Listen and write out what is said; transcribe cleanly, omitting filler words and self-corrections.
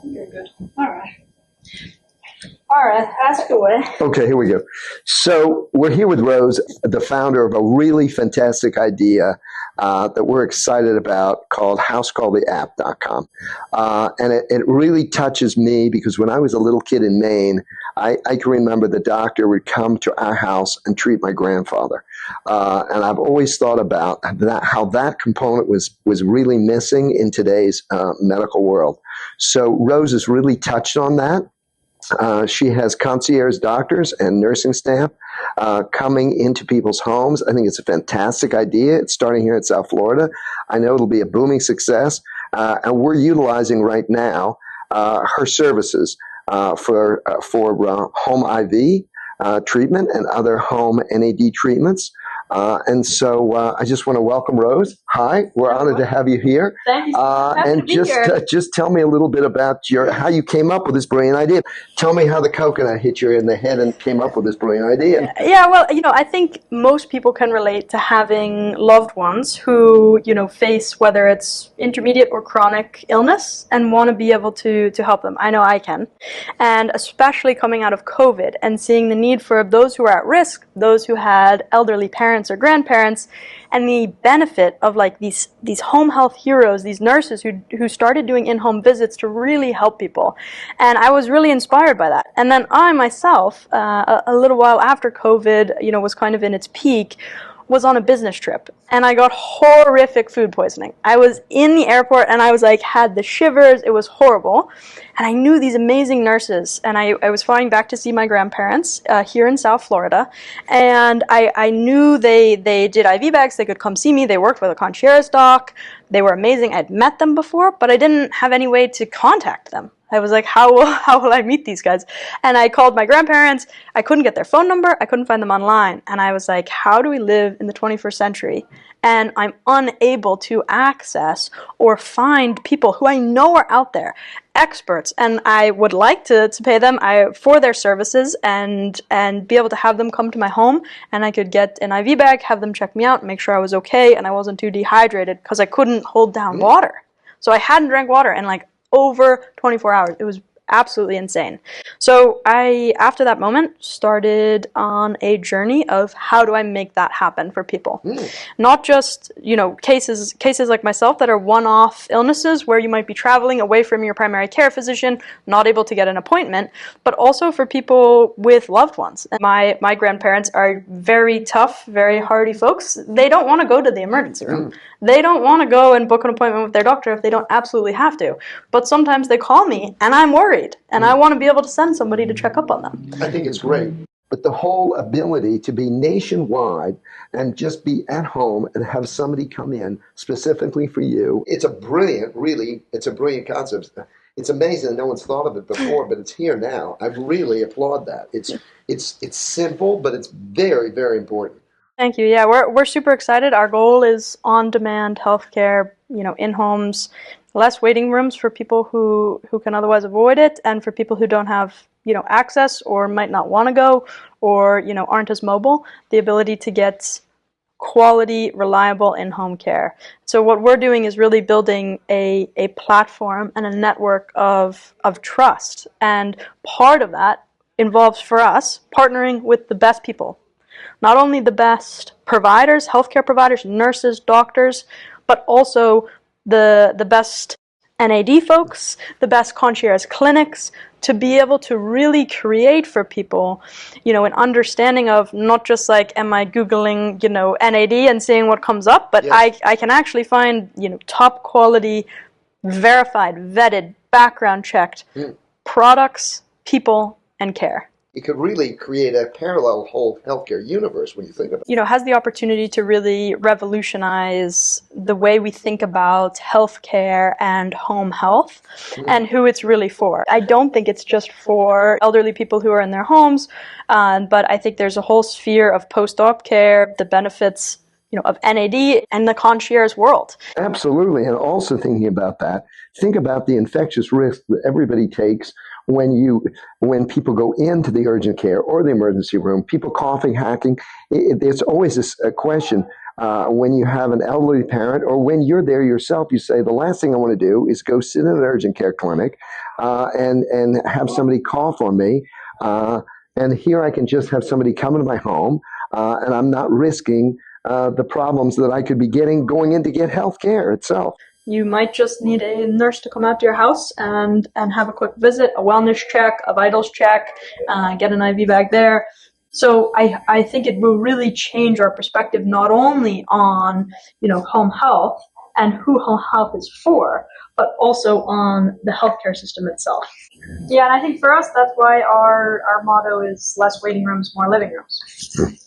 think you're good. All right, ask away. Okay, here we go. So we're here with Rose, the founder of a really fantastic idea that we're excited about called housecalltheapp.com. And it really touches me because when I was a little kid in Maine, I can remember the doctor would come to our house and treat my grandfather. And I've always thought about that, how that component was really missing in today's medical world. So Rose has really touched on that. She has concierge doctors and nursing staff coming into people's homes. I think it's a fantastic idea. It's starting here in South Florida. I know it'll be a booming success. And we're utilizing right now her services for home IV treatment and other home NAD treatments. And so I just want to welcome Rose. Hi, we're honored to have you here. Thank you. And just tell me a little bit about how you came up with this brilliant idea. Tell me how the coconut hit you in the head and came up with this brilliant idea. Yeah, well, I think most people can relate to having loved ones who, face whether it's intermediate or chronic illness and want to be able to help them. I know I can. And especially coming out of COVID and seeing the need for those who are at risk, those who had elderly parents or grandparents, and the benefit of like these home health heroes, these nurses who started doing in-home visits to really help people. And I was really inspired by that. And then I myself, a little while after COVID, was kind of in its peak, was on a business trip and I got horrific food poisoning. I was in the airport and I was like, had the shivers. It was horrible. And I knew these amazing nurses and I was flying back to see my grandparents here in South Florida. And I knew they did IV bags. They could come see me. They worked with a concierge doc. They were amazing. I'd met them before, but I didn't have any way to contact them. I was like, how will I meet these guys? And I called my grandparents. I couldn't get their phone number. I couldn't find them online. And I was like, how do we live in the 21st century? And I'm unable to access or find people who I know are out there, experts. And I would like to pay them for their services and be able to have them come to my home. And I could get an IV bag, have them check me out, make sure I was okay, and I wasn't too dehydrated because I couldn't hold down water. So I hadn't drank water in like over 24 hours. It was absolutely insane. So I, after that moment, started on a journey of how do I make that happen for people. Not just, cases like myself that are one-off illnesses where you might be traveling away from your primary care physician, not able to get an appointment, but also for people with loved ones. And my grandparents are very tough, very hardy folks. They don't want to go to the emergency room. They don't want to go and book an appointment with their doctor if they don't absolutely have to. But sometimes they call me and I'm worried and I want to be able to send somebody to check up on them. I think it's great. But the whole ability to be nationwide and just be at home and have somebody come in specifically for you, it's a brilliant concept. It's amazing no one's thought of it before, but it's here now. I really applaud that. It's simple, but it's very, very important. Thank you. Yeah, we're super excited. Our goal is on-demand healthcare, in homes, less waiting rooms for people who can otherwise avoid it, and for people who don't have, access or might not want to go or, aren't as mobile, the ability to get quality, reliable in-home care. So what we're doing is really building a platform and a network of trust. And part of that involves for us partnering with the best people. Not only the best providers, healthcare providers, nurses, doctors, but also the best NAD folks, the best concierge clinics, to be able to really create for people, an understanding of not just like, am I Googling, NAD and seeing what comes up, but yes. I can actually find, top quality, verified, vetted, background checked products, people, and care. It could really create a parallel whole healthcare universe when you think about it. Has the opportunity to really revolutionize the way we think about healthcare and home health and who it's really for. I don't think it's just for elderly people who are in their homes, but I think there's a whole sphere of post-op care, the benefits of NAD and the concierge world. Absolutely. And also thinking about that, think about the infectious risk that everybody takes when people go into the urgent care or the emergency room, people coughing, hacking. There's always this question when you have an elderly parent or when you're there yourself, you say, the last thing I want to do is go sit in an urgent care clinic and have somebody call for me. And here I can just have somebody come into my home, and I'm not risking the problems that I could be getting going in to get health care itself. You might just need a nurse to come out to your house and have a quick visit, a wellness check, a vitals check, get an IV bag there. So I think it will really change our perspective not only on, home health and who home health is for, but also on the healthcare system itself. Yeah, and I think for us, that's why our motto is less waiting rooms, more living rooms.